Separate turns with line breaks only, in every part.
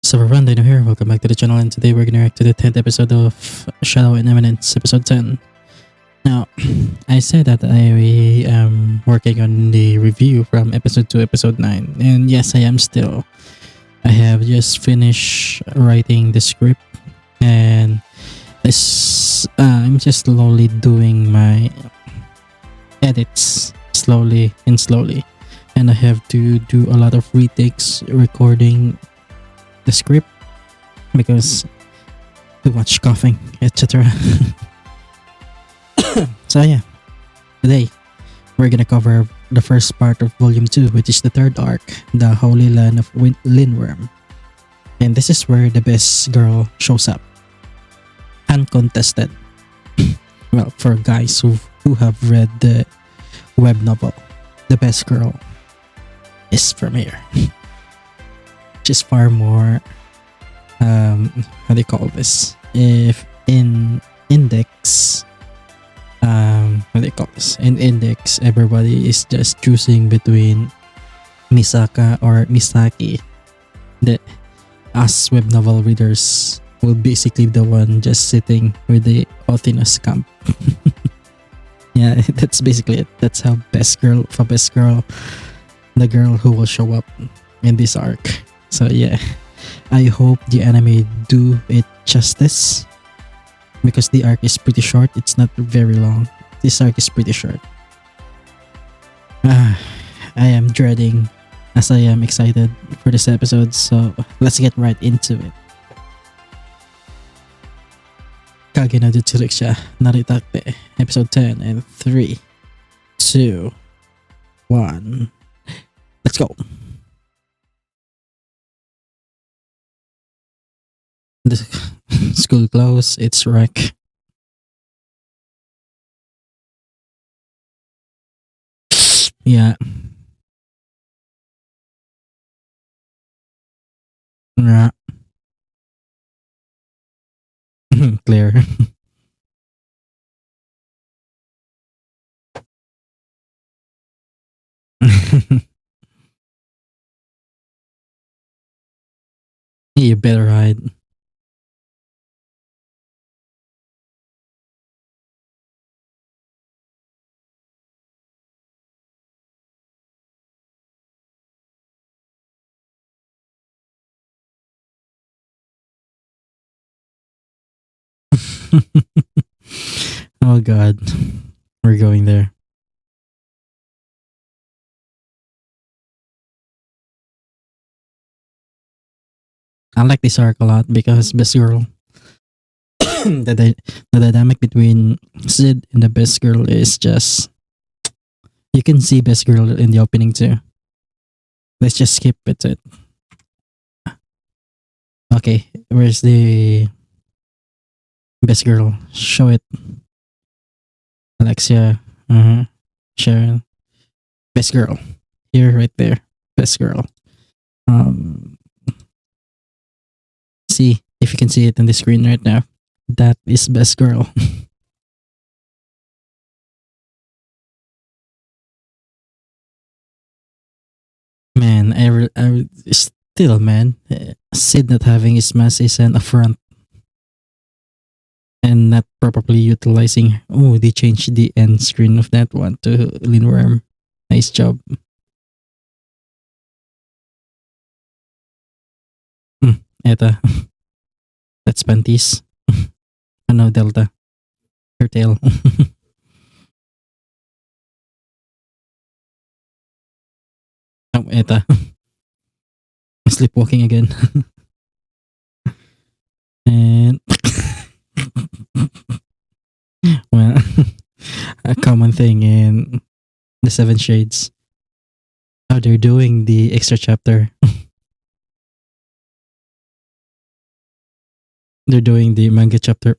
So everyone, Dino here. Welcome back to the channel, and today we're gonna react to the 10th episode of Shadow and Eminence, episode 10. Now, I said that I am working on the review from episode 2, episode 9, and yes, I am still. I have just finished writing the script, and I'm just slowly doing my edits, slowly, and I have to do a lot of retakes recording the script because too much coughing, etc. So yeah, today we're gonna cover the first part of volume 2, which is the third arc, the Holy Land of Linworm. And this is where the best girl shows up, uncontested. Well, for guys who have read the web novel, the best girl is from here. Which is far more how do you call this, if in index, what do you call this, in index everybody is just choosing between Misaka or Misaki, the us web novel readers will basically the one just sitting with the Othinus camp. Yeah, that's basically it. That's how best girl, the girl who will show up in this arc. So yeah, I hope the anime do it justice because the arc is pretty short. It's not very long. This arc is pretty short. I am dreading as I am excited for this episode, so let's get right into it. Kage no Jutsuruksha Naritakte, episode 10, and 3, 2, 1. Let's go. The school closed, it's wreck. Yeah. Yeah. Clear. You better hide. Oh god, we're going there. I like this arc a lot because best girl. The dynamic between Sid and the best girl is just, you can see best girl in the opening too. Let's just skip it. Okay, where's the best girl? Show it. Alexia, Sharon, best girl. Here, right there, best girl. Um, see if you can see it on the screen right now. That is best girl. Man, still, man, Sid not having his mask is an affront. And not properly utilizing. Oh, they changed the end screen of that one to Linworm. Nice job. Eta. That's panties. Ano, Delta. Her tail. Oh, eta. Sleepwalking again. And well, a common thing in the Seven Shades. Oh, they're doing the extra chapter. They're doing the manga chapter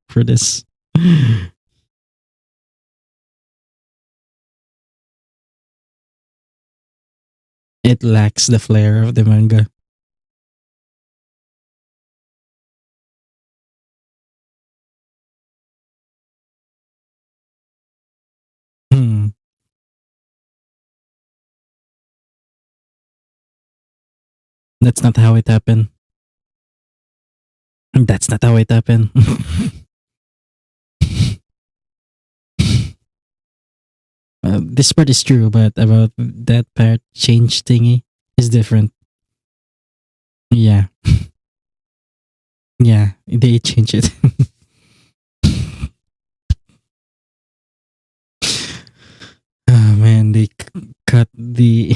for this. It lacks the flair of the manga. That's not how it happened. That's not how it happened. This part is true, but about that part change thingy is different. Yeah, yeah, they change it. Oh man, they cut the.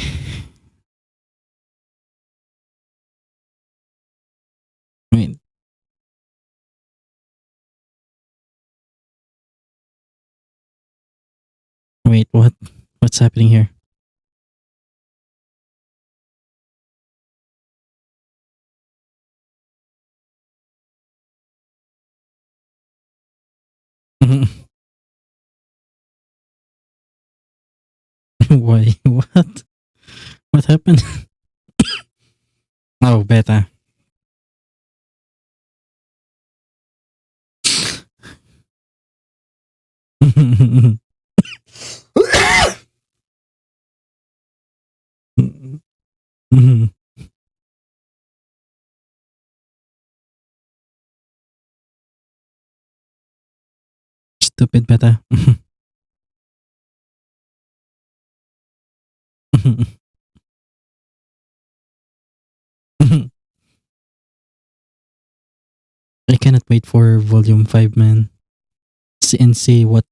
Wait, wait, what? What's happening here? Why? What? What happened? Oh, beta. Stupid beta. I cannot wait for Volume 5, man. And see what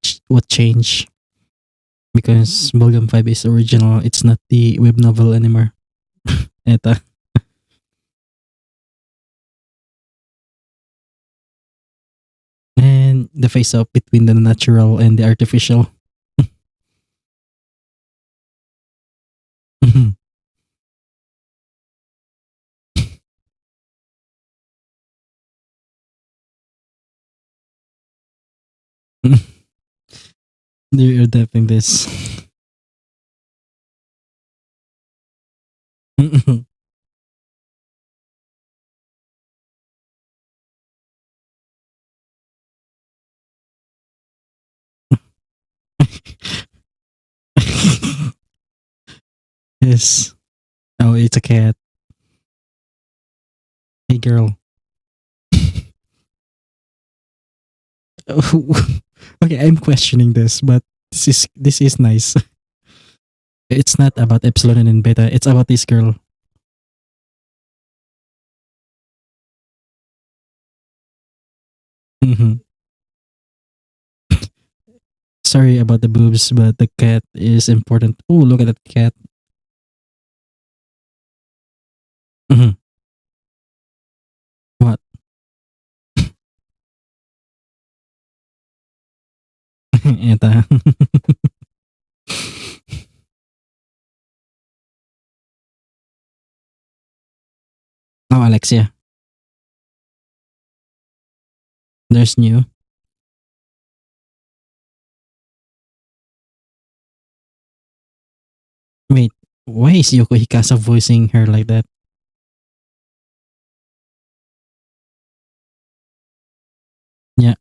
changed. Because Volume 5 is original. It's not the web novel anymore. Eta. And the face off between the natural and the artificial. They're adapting this. Yes. Oh, it's a cat. Hey, girl. Okay, I'm questioning this, but this is nice. It's not about epsilon and beta. It's about this girl. Mhm. Sorry about the boobs, but the cat is important. Oh, look at that cat. Mhm. What? Eta. Oh, Alexia. There's new. Wait, why is Yoko Hikasa voicing her like that? Yeah.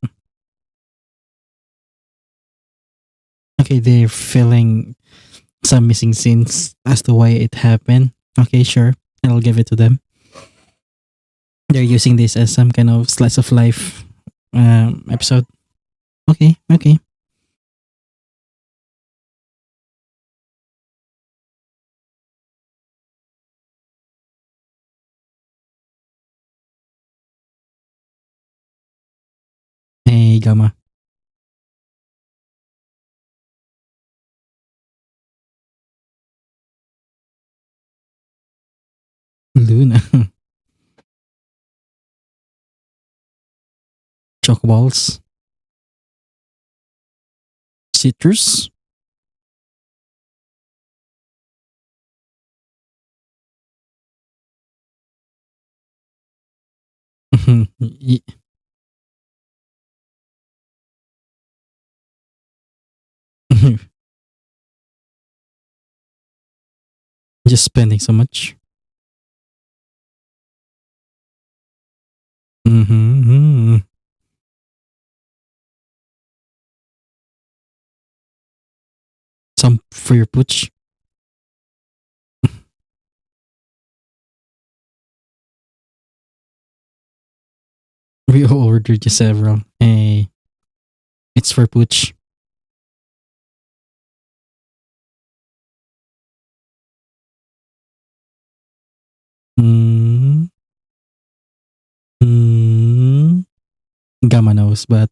Okay, they're filling some missing scenes as to why it happened. Okay, sure. I'll give it to them. They're using this as some kind of slice of life episode. Okay, okay. Hey, Gamma. Luna. Chocoballs. Citrus. Y- Just spending so much. Mm-hmm. Some for your pooch. We ordered you several. Hey, it's for Pooch. Mm, mm, Gamma knows, but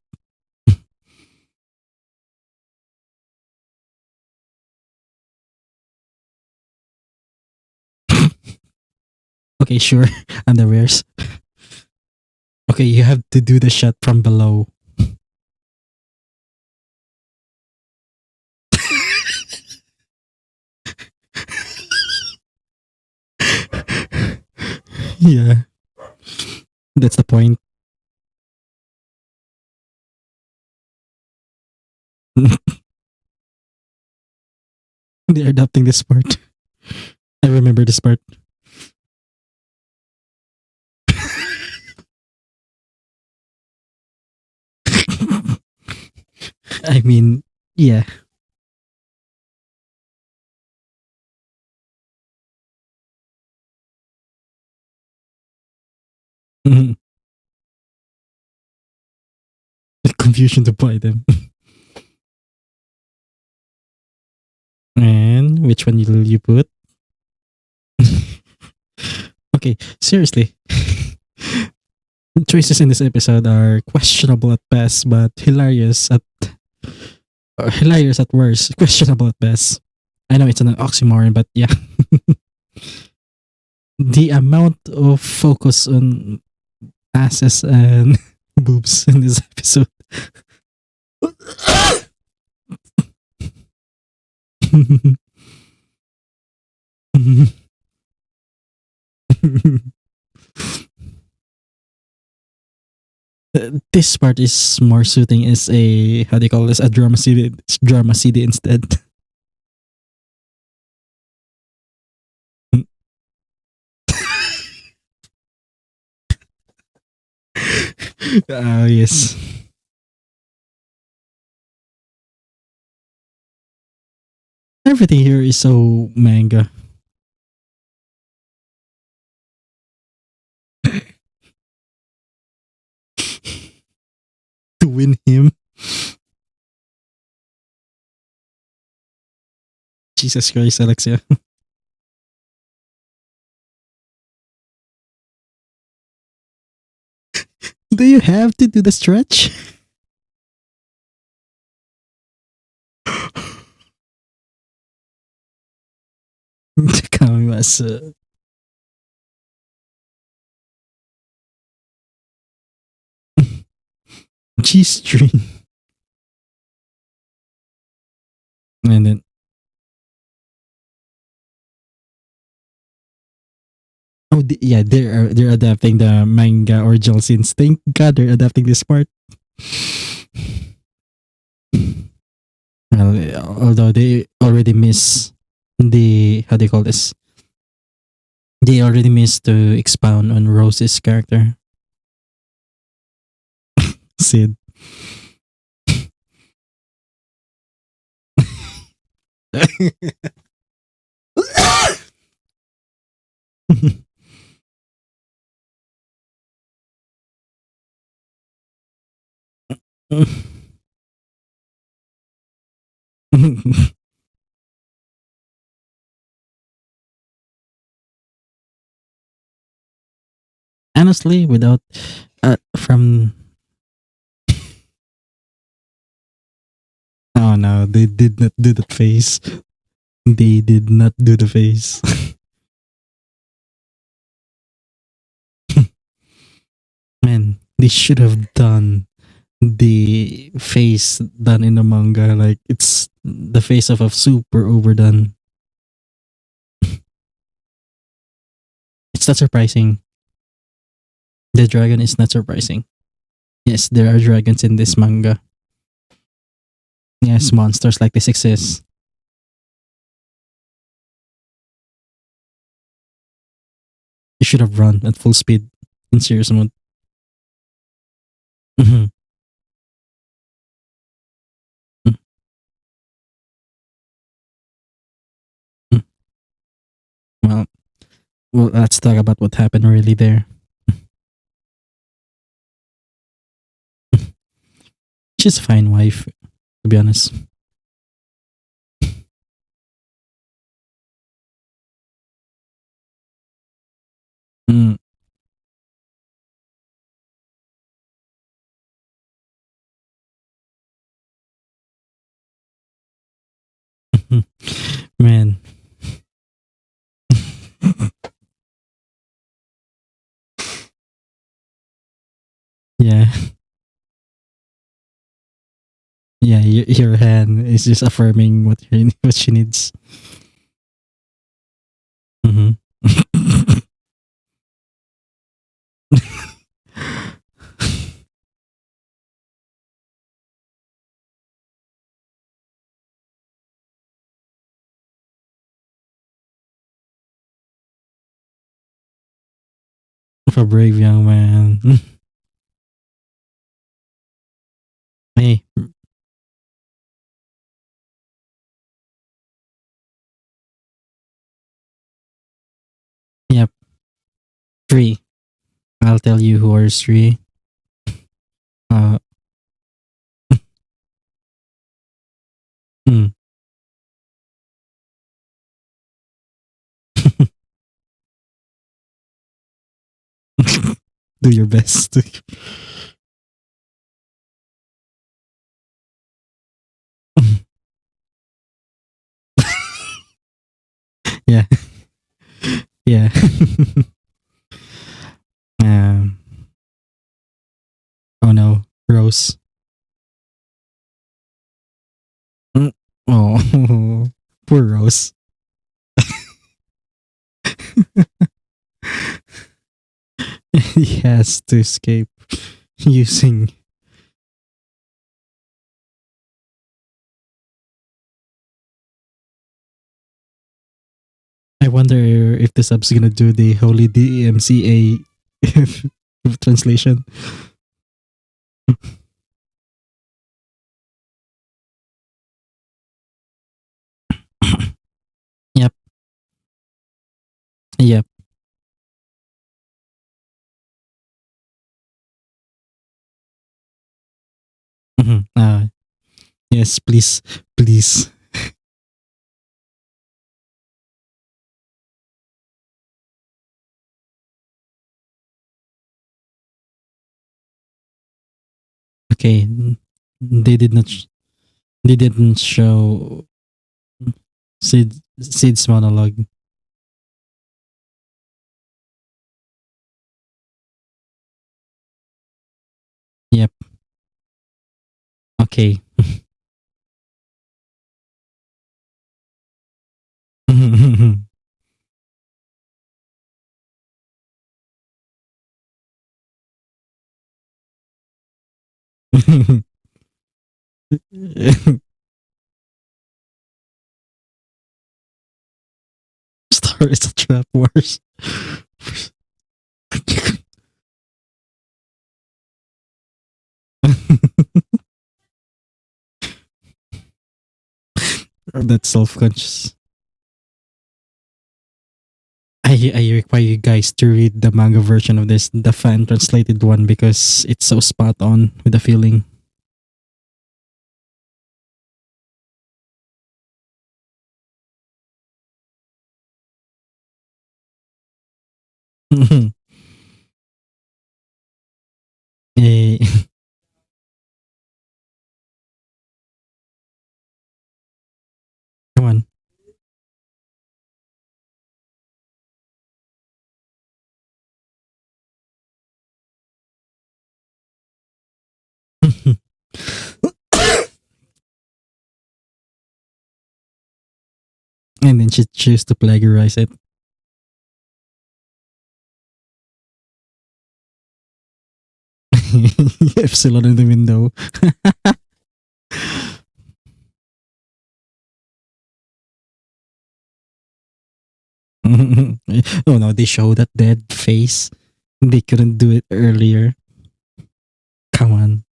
okay, sure. Underwears. Okay, you have to do the shot from below. Yeah, that's the point. They're adopting this part. I remember this part. I mean, yeah. Mhm. The confusion to buy them. And which one will you put? Okay, seriously. Choices in this episode are questionable at best, but hilarious at worst. Questionable at best. I know it's an oxymoron, but yeah. The amount of focus on asses and boobs in this episode. This part is more suiting as a, how do you call this, a drama CD instead. Yes. Everything here is so manga. To win him. Jesus Christ, Alexia. Do you have to do the stretch? Kamimasu. G-string. And then, oh, yeah, they're adapting the manga original scenes. Thank God they're adapting this part. Well, although they already miss the, how do you call this? They already missed to expound on Rose's character, Sid. Honestly, without from, oh no, they did not do that face. They did not do the face. Man, they should have done the face done in the manga. Like it's the face of a super overdone. It's not surprising. The dragon is not surprising. Yes, there are dragons in this manga. Yes, monsters like this exist. You should have run at full speed in serious mode. Mhm. Mm, mm. Well, well, let's talk about what happened really there. She's a fine wife, to be honest. Mm. Man. Yeah. Yeah, your hand is just affirming what she needs. Hmm. For a brave young man. Hey, yep, three. I'll tell you who are three. Uh, mm. Do your best. Yeah, yeah. um, oh no, Rose. Mm. Oh, poor Rose. He has to escape using. I wonder if the sub's gonna do the holy DMCA translation. Yep, yep. Mhm. Yes, please, please. Okay, they did not. They didn't show Sid's monologue. Yep. Okay. Star is a trap wars. That's self-conscious. I require you guys to read the manga version of this, the fan translated one, because it's so spot on with the feeling. Eh, come on. And then she chose to plagiarize it. Epsilon in the window. Oh no, they show that dead face. They couldn't do it earlier. Come on.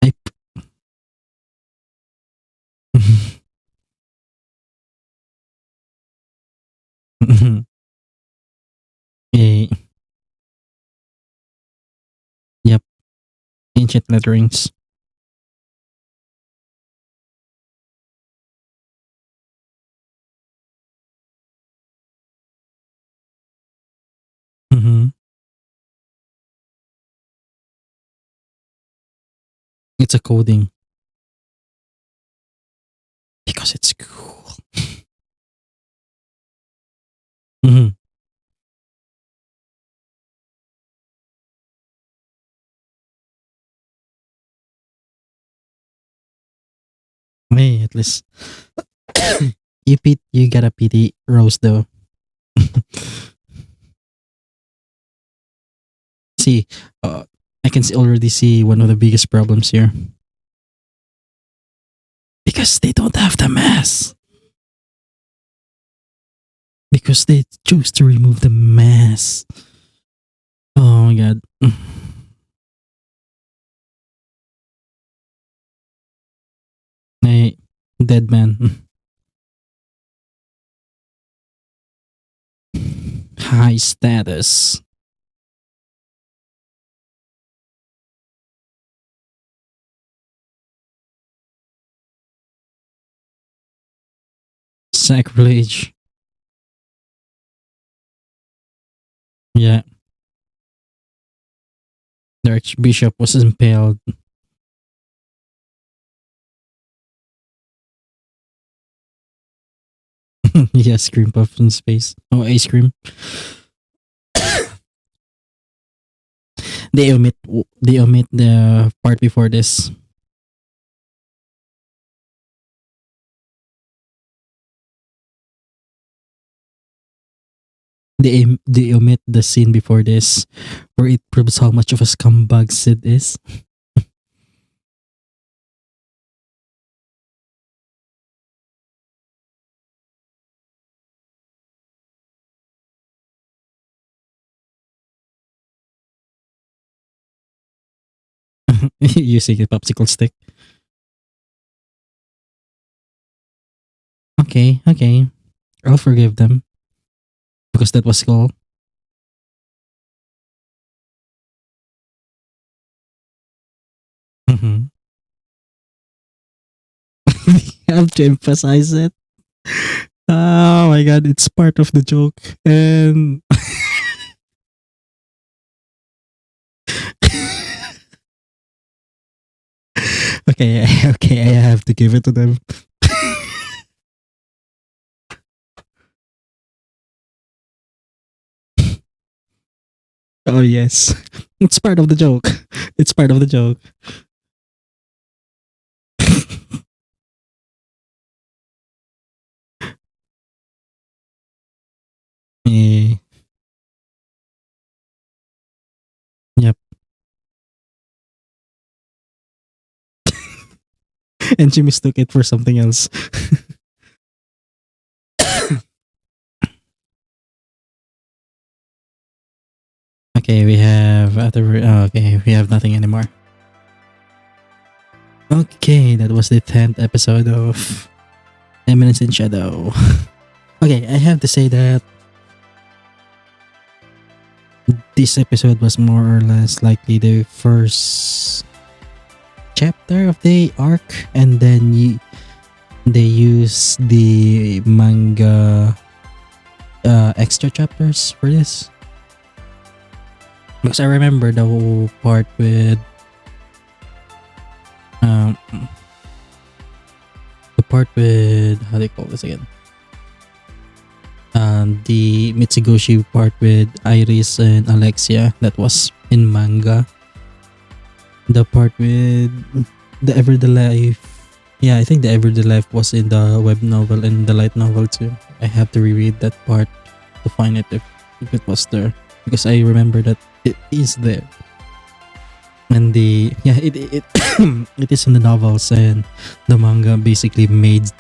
I, eh, Ancient letterings. Mm-hmm. It's a coding because it's cool. Mm-hmm. Hey, at least you gotta pity Rose though. See, I can already see one of the biggest problems here because they don't have the mask. Because they choose to remove the mask. Oh my god. Hey, dead man. High status. Sacrilege. Yeah, the archbishop was impaled. Yes, cream puff in space. Oh, ice cream. They omit the part before this. They omit the scene before this, where it proves how much of a scumbag Sid is. Using a popsicle stick. Okay. I'll forgive them because that was cool. Mm-hmm. I have to emphasize it. Oh my god, it's part of the joke. And okay, okay, I have to give it to them. Oh yes, it's part of the joke. It's part of the joke. Eh, yep. And she mistook it for something else. Okay, we have other. Okay, we have nothing anymore. Okay, that was the 10th episode of Eminence in Shadow. Okay, I have to say that this episode was more or less likely the first chapter of the arc, and then they use the manga extra chapters for this. Because I remember the whole part with um the part with how do you call this again? The Mitsugoshi part with Iris and Alexia, that was in manga. The part with the Everyday Life, yeah, I think the Everyday Life was in the web novel and the light novel too. I have to reread that part to find it if it was there, because I remember that it is there. And it it is in the novels, and the manga basically made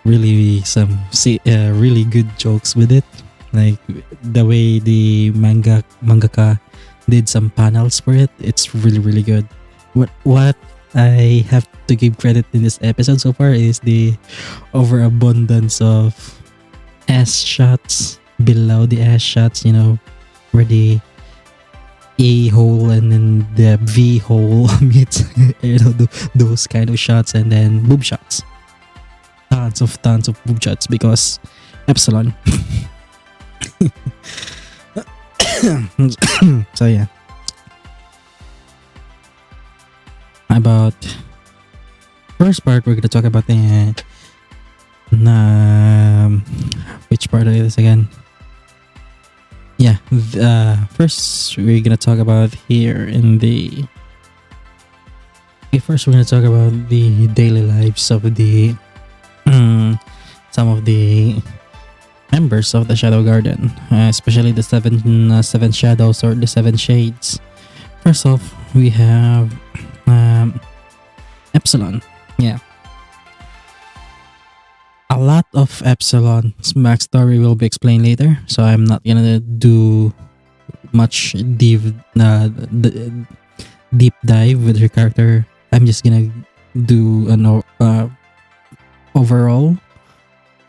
really really good jokes with it, like the way the mangaka did some panels for it. It's really good. What I have to give credit in this episode so far is the overabundance of ass shots below the ass shots, where A hole and then the V hole meets, those kind of shots, and then boob shots. Tons of boob shots because Epsilon. So yeah. About first part, we're gonna talk about the which part is this again? Yeah, first we're gonna talk about here in the. Okay, first we're gonna talk about the daily lives of the some of the members of the Shadow Garden, especially the seven shadows or the seven shades. First off, we have Epsilon. Yeah, a lot of Epsilon's backstory will be explained later, so I'm not gonna do much deep dive with her character. I'm just gonna do an overall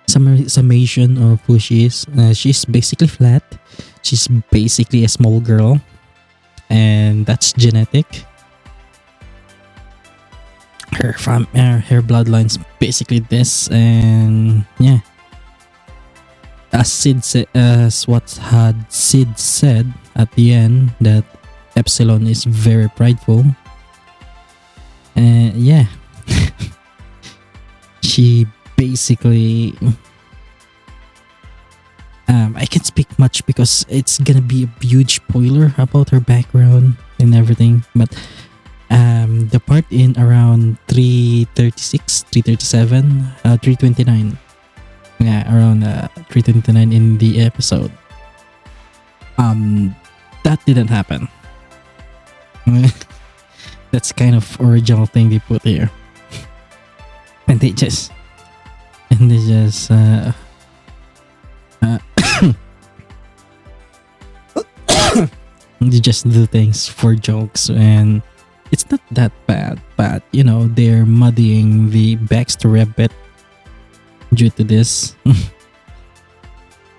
summation of who she is. She's basically flat. She's basically a small girl, and that's genetic. Her bloodline's basically this, and yeah, as what had Sid said at the end, that Epsilon is very prideful, and yeah, she basically I can't speak much because it's gonna be a huge spoiler about her background and everything, but the part in around 336, 337, 329, yeah, around 329 in the episode, that didn't happen. That's kind of original thing they put here, and they just they just do things for jokes, and it's not that bad, but they're muddying the backstory a bit due to this.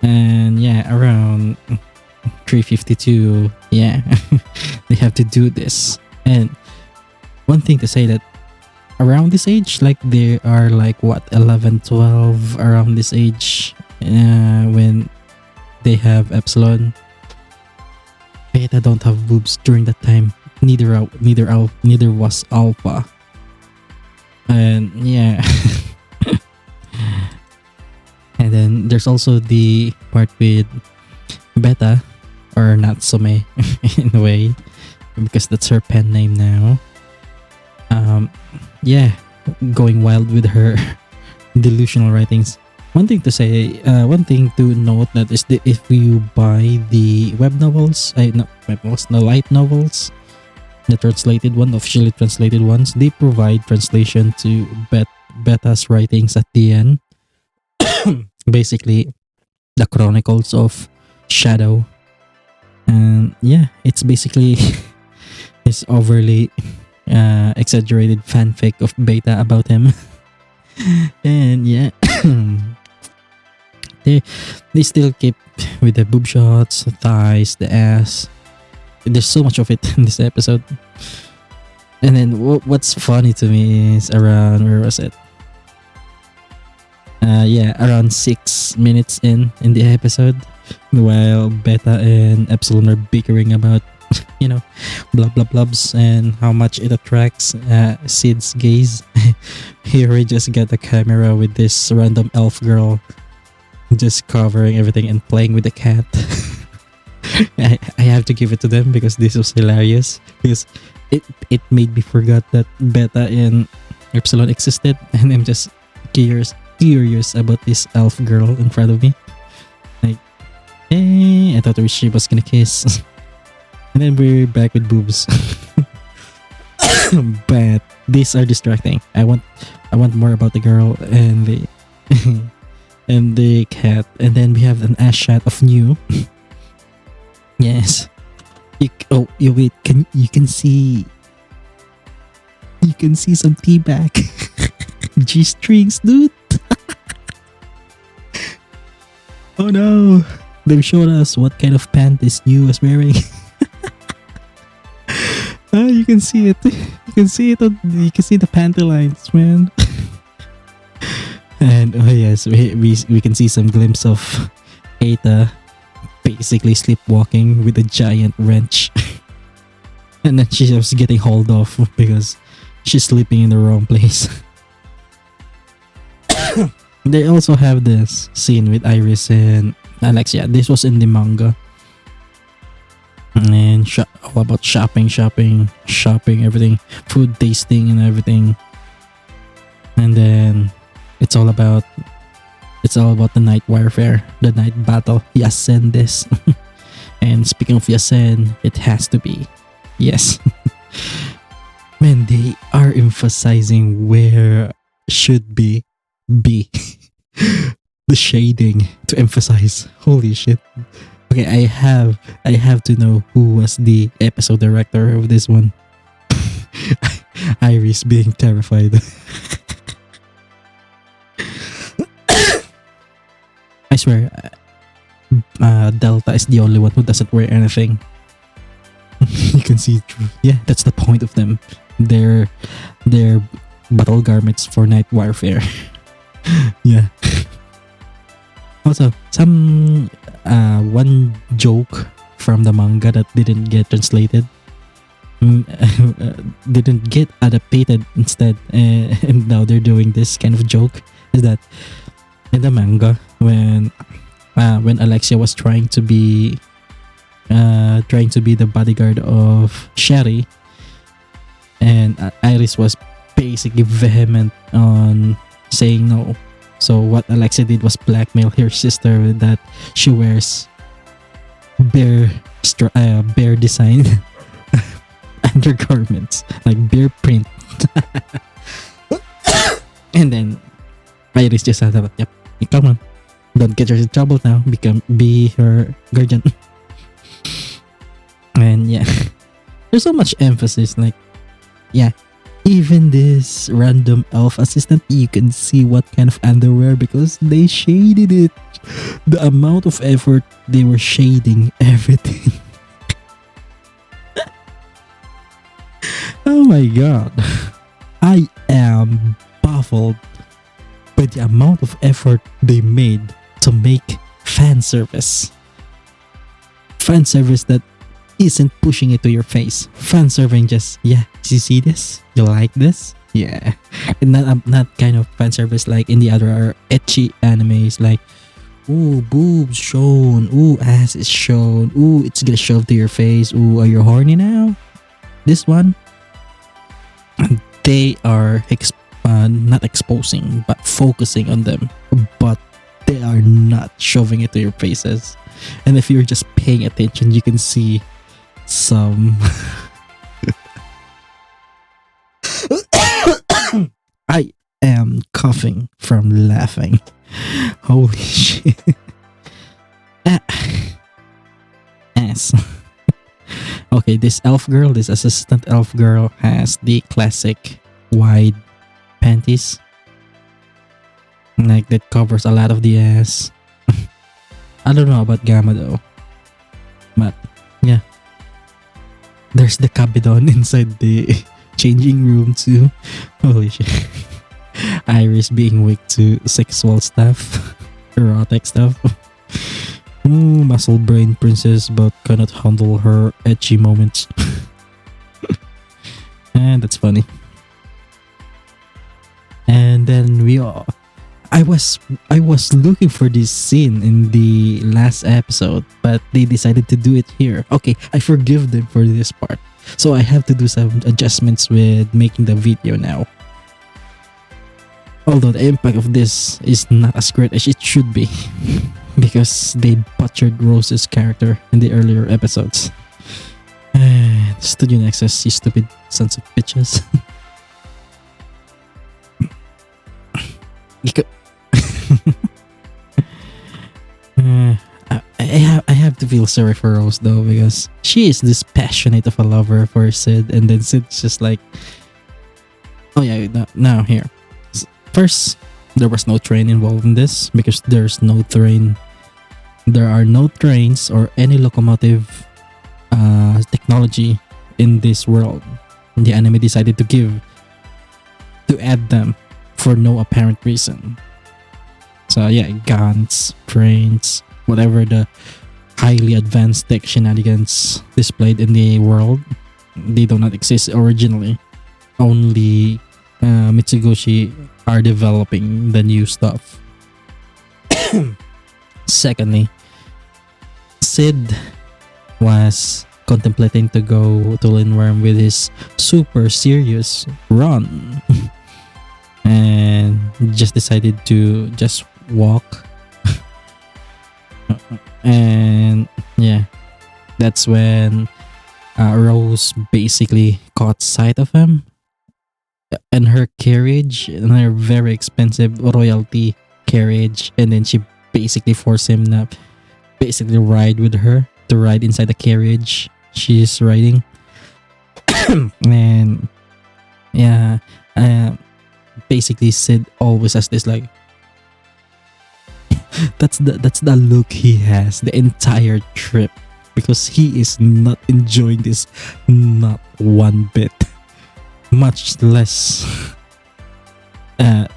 And yeah, around 352, yeah, they have to do this. And one thing to say, that around this age, like they are like what, 11, 12, around this age, when they have Epsilon. Beta don't have boobs during that time. Neither was Alpha. And yeah. And then there's also the part with Beta, or Natsume in a way, because that's her pen name now. Yeah, going wild with her delusional writings. One thing to note, that is if you buy the web novels, the light novels, the translated one, officially translated ones, they provide translation to Beta's writings at the end. Basically, the Chronicles of Shadow, and yeah, it's basically this overly exaggerated fanfic of Beta about him. And yeah. They still keep with the boob shots, the thighs, the ass. There's so much of it in this episode. And then what's funny to me is around, where was it? Yeah, around 6 minutes in the episode, while Beta and Epsilon are bickering about, blah blah blubs and how much it attracts Sid's gaze. Here we just get the camera with this random elf girl just covering everything and playing with the cat. I have to give it to them because this was hilarious, because it made me forget that Beta and Epsilon existed, and I'm just curious about this elf girl in front of me. Like, hey, I thought she was gonna kiss. And then we're back with boobs. But these are distracting. I want more about the girl and the and the cat. And then we have an ass shot of New. Yes. Wait, you can see some T-back. G-strings, dude. Oh no. They've shown us what kind of pant this New was wearing. can see it. You can see it. You can see the panty lines, man. And oh yes, we can see some glimpse of Ada basically sleepwalking with a giant wrench. And then she was getting hauled off because she's sleeping in the wrong place. They also have this scene with Iris and Alexia. This was in the manga. And all about shopping, everything, food tasting and everything. And then it's all about the night warfare, the night battle. Yasen this. And speaking of Yasen, it has to be. Yes. Man, they are emphasizing where should be. The shading to emphasize. Holy shit. Okay, I have to know who was the episode director of this one. Iris being terrified. I swear, Delta is the only one who doesn't wear anything. You can see through. Yeah, that's the point of them. They're battle garments for night warfare. Yeah. Also, some one joke from the manga that didn't get translated, didn't get adapted instead, and now they're doing this kind of joke. Is that in the manga when Alexia was trying to be the bodyguard of Sherry, and Iris was basically vehement on saying no. So what Alexia did was blackmail her sister that she wears bear design undergarments, like bear print. And then Iris just said, "Yep, come on, don't get her in trouble now. Be her guardian." And yeah, there's so much emphasis. Like, yeah, even this random elf assistant, you can see what kind of underwear because they shaded it. The amount of effort they were shading everything. Oh my god. I am baffled by the amount of effort they made to make fan service. Fan service that isn't pushing it to your face. Fan serving just, yeah, you see this? You like this? Yeah. And not kind of fan service like in the other ecchi animes like, ooh, boobs shown, ooh, ass is shown, ooh, it's gonna shove to your face, ooh, are you horny now? This one, they are not exposing but focusing on them, but they are not shoving it to your faces. And if you're just paying attention, you can see some I am coughing from laughing. Holy shit. Ass. Okay, this assistant elf girl has the classic wide panties, like that covers a lot of the ass. I don't know about Gamma though, but yeah, there's the kabedon inside the changing room too. Holy shit. Iris being weak to sexual stuff, erotic stuff. Ooh, muscle brain princess but cannot handle her edgy moments. And that's funny. And then I was looking for this scene in the last episode, but they decided to do it here. Okay, I forgive them for this part. So I have to do some adjustments with making the video now. Although the impact of this is not as great as it should be, because they butchered Rose's character in the earlier episodes. Studio Nexus, you stupid sons of bitches. I have to feel sorry for Rose though, because she is this passionate of a lover for Sid, and then Sid's just like, oh yeah, now here. First, there was no train involved in this because there are no trains or any locomotive technology in this world. the anime decided to add them for no apparent reason. So yeah, guns, brains, whatever the highly advanced tech shenanigans displayed in the world, they do not exist originally. Only Mitsugoshi are developing the new stuff. Secondly, Sid was contemplating to go to Lindworm with his super serious run and just decided to just walk. And yeah, that's when Rose basically caught sight of him and her carriage, and her very expensive royalty carriage, and then she basically forced him to basically ride with her, to ride inside the carriage she's riding. And yeah, basically Sid always has this like that's the look he has the entire trip, because he is not enjoying this, not one bit. Much less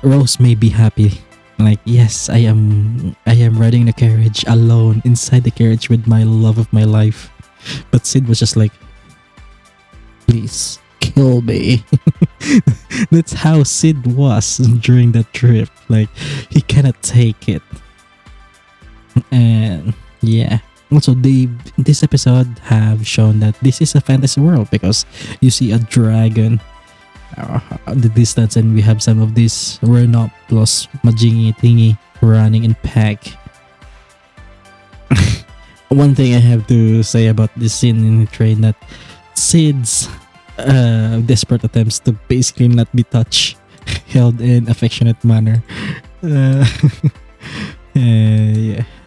Rose may be happy, like, yes, I am riding the carriage alone inside the carriage with my love of my life, but Sid was just like, please kill me. That's how Sid was during that trip, like he cannot take it. And yeah, also this episode have shown that this is a fantasy world, because you see a dragon at the distance, and we have some of these Rhinopolis Majingi thingy running in pack. One thing I have to say about this scene in the train, that Sid's desperate attempts to basically not be touched, held in affectionate manner. Yeah,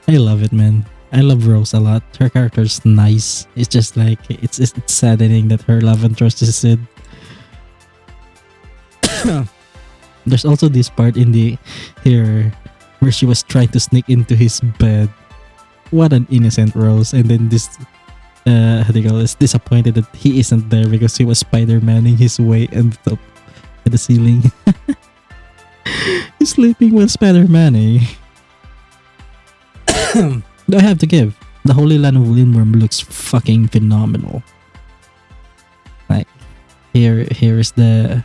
I love it, man. I love Rose a lot. Her character's nice. It's just like it's saddening that her love interest is Sid. There's also this part in the here where she was trying to sneak into his bed. What an innocent Rose, and then this how do you call this, disappointed that he isn't there because he was Spider-Maning his way and up at the ceiling. He's sleeping with Spider-Maning. I have to give, the Holy Land of Lindworm looks fucking phenomenal. Like here is the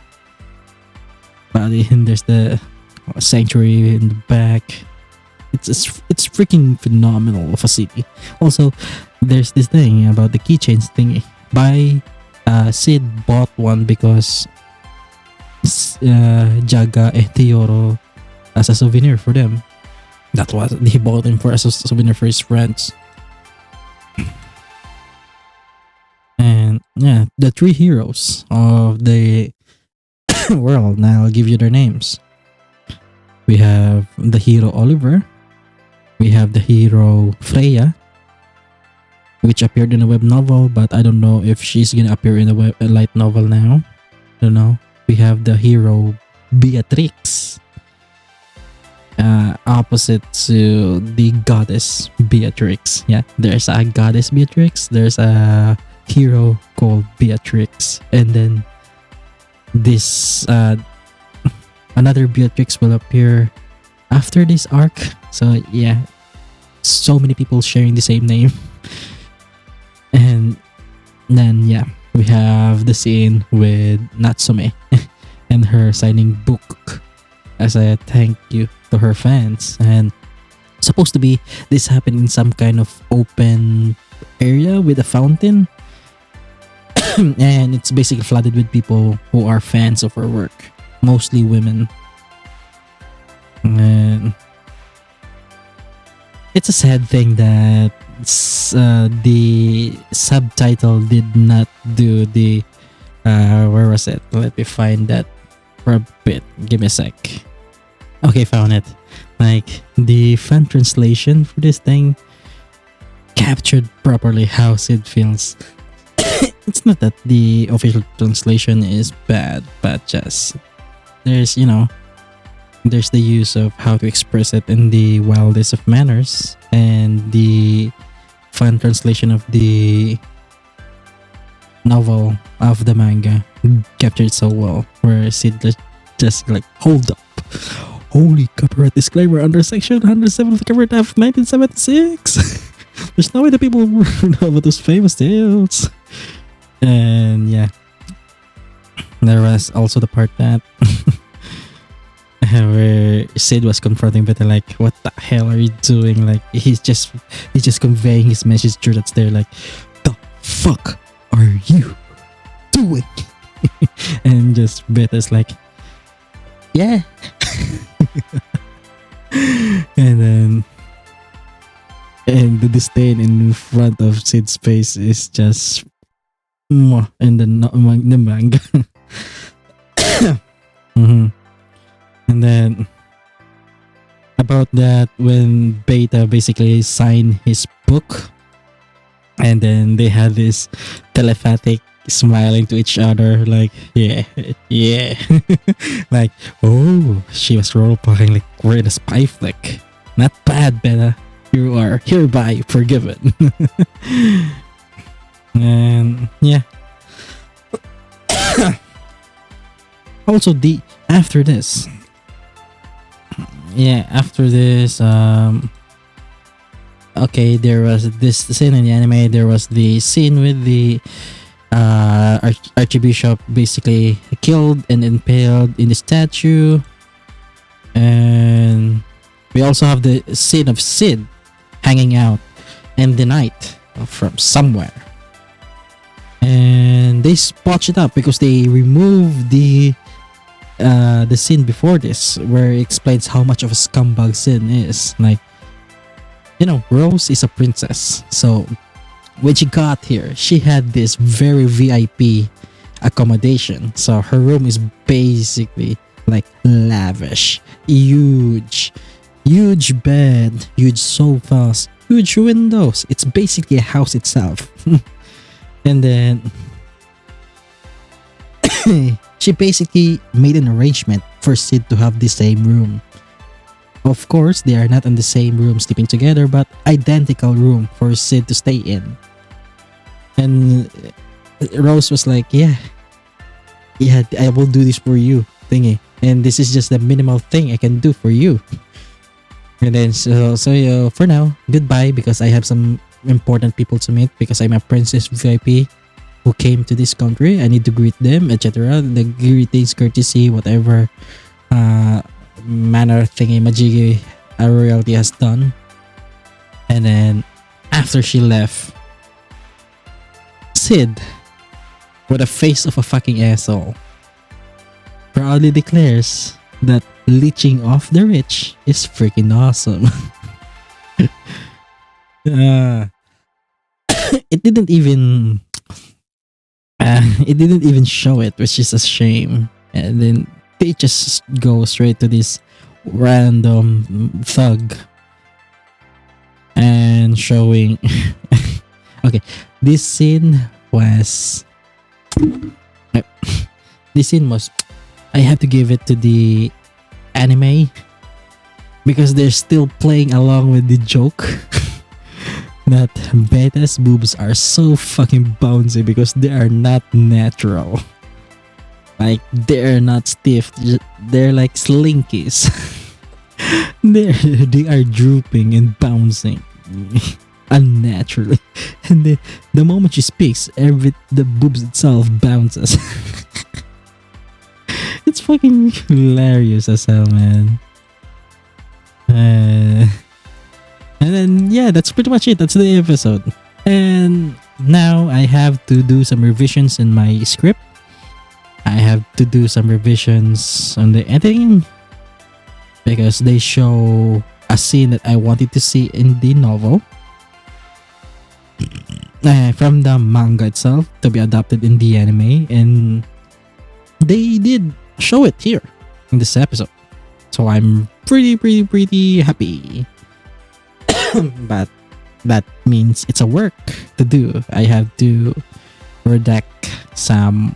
body, and there's the sanctuary in the back. It's freaking phenomenal of a city. Also, there's this thing about the keychains thingy. Sid bought one because Jaga and Teoro as a souvenir for them. That was, he bought him for as a souvenir for his friends. And yeah, the three heroes of the world. Now I'll give you their names. We have the hero Oliver. We have the hero Freya, which appeared in a web novel, but I don't know if she's gonna appear in a light novel now. I don't know. We have the hero Beatrix, opposite to the goddess Beatrix. Yeah, there's a goddess Beatrix, there's a hero called Beatrix, and then this another Beatrix will appear after this arc. So yeah, so many people sharing the same name. And then yeah, we have the scene with Natsume and her signing book as a thank you to her fans. And supposed to be this happened in some kind of open area with a fountain. And it's basically flooded with people who are fans of her work, mostly women. And it's a sad thing that the subtitle did not do the where was it? Let me find that for a bit. Give me a sec. Okay, found it. Like the fan translation for this thing captured properly how Sid feels. It's not that the official translation is bad, but just there's there's the use of how to express it in the wildest of manners, and the fan translation of the novel of the manga captured so well, where Sid just like, hold up. Holy copyright disclaimer under section 107 of the Copyright Act of 1976. There's no way the people know about those famous tales. And yeah, there was also the part that where Sid was confronting Beta, like, what the hell are you doing? Like, he's just conveying his message through that's there, like, the fuck are you doing? And just Beta's like, yeah. And the disdain in front of Sid's face is just in the manga. Mm-hmm. And then about that, when Beta basically signed his book, and then they had this telepathic smiling to each other, like, yeah. Like, oh, she was role playing like we're in a spy flick. Not bad, Beta. You are hereby forgiven. And yeah. Also, after this, okay, there was this scene in the anime. There was the scene with the Archbishop basically killed and impaled in the statue, and we also have the scene of Sid hanging out in the night from somewhere, and they spotched it up because they removed the scene before this, where it explains how much of a scumbag Sin is. Like, you know, Rose is a princess, so when she got here, she had this very VIP accommodation. So her room is basically like lavish, huge bed, huge sofas, huge windows. It's basically a house itself. And then she basically made an arrangement for Sid to have the same room. Of course, they are not in the same room sleeping together, but identical room for Sid to stay in. And Rose was like, yeah, I will do this for you, thingy. And this is just the minimal thing I can do for you. And then so for now, goodbye, because I have some important people to meet, because I'm a princess VIP who came to this country. I need to greet them, etc. The greetings, courtesy, whatever manner thingy majigi royalty has done. And then after she left, Sid, with a face of a fucking asshole, proudly declares that leeching off the rich is freaking awesome. It didn't even show it, which is a shame. And then they just go straight to this random thug and showing. Okay, this scene was I have to give it to the anime, because they're still playing along with the joke that Beta's boobs are so fucking bouncy because they are not natural. Like, they're not stiff, they're like slinkies. They are drooping and bouncing unnaturally, and the moment she speaks, the boobs itself bounces. It's fucking hilarious as hell, man. And then yeah, that's pretty much it. That's the episode. And now I have to do some revisions in my script. I have to do some revisions on the editing, because they show a scene that I wanted to see in the novel from the manga itself to be adapted in the anime, and they did show it here in this episode. So I'm pretty happy. But that means it's a work to do. I have to redact some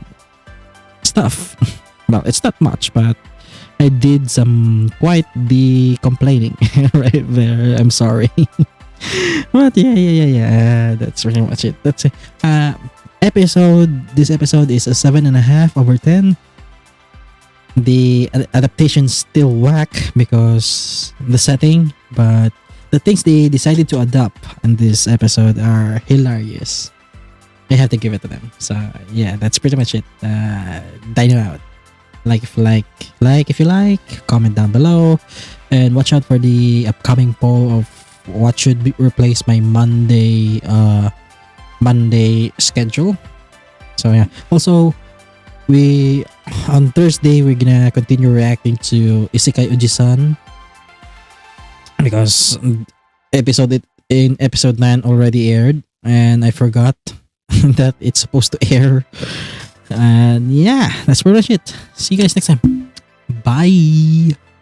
stuff. Well, it's not much, but I did some quite the complaining right there. I'm sorry. But yeah. That's pretty much it. That's it. This episode is a 7.5/10. The adaptation's still whack because the setting, but the things they decided to adapt in this episode are hilarious. I have to give it to them. So yeah, that's pretty much it. Dino out. Like if you like, comment down below, and watch out for the upcoming poll of what should replace my Monday schedule. So yeah. Also, we on Thursday we're gonna continue reacting to Isekai Ujisan because episode 9 already aired and I forgot that it's supposed to air. And yeah, that's pretty much it. See you guys next time. Bye.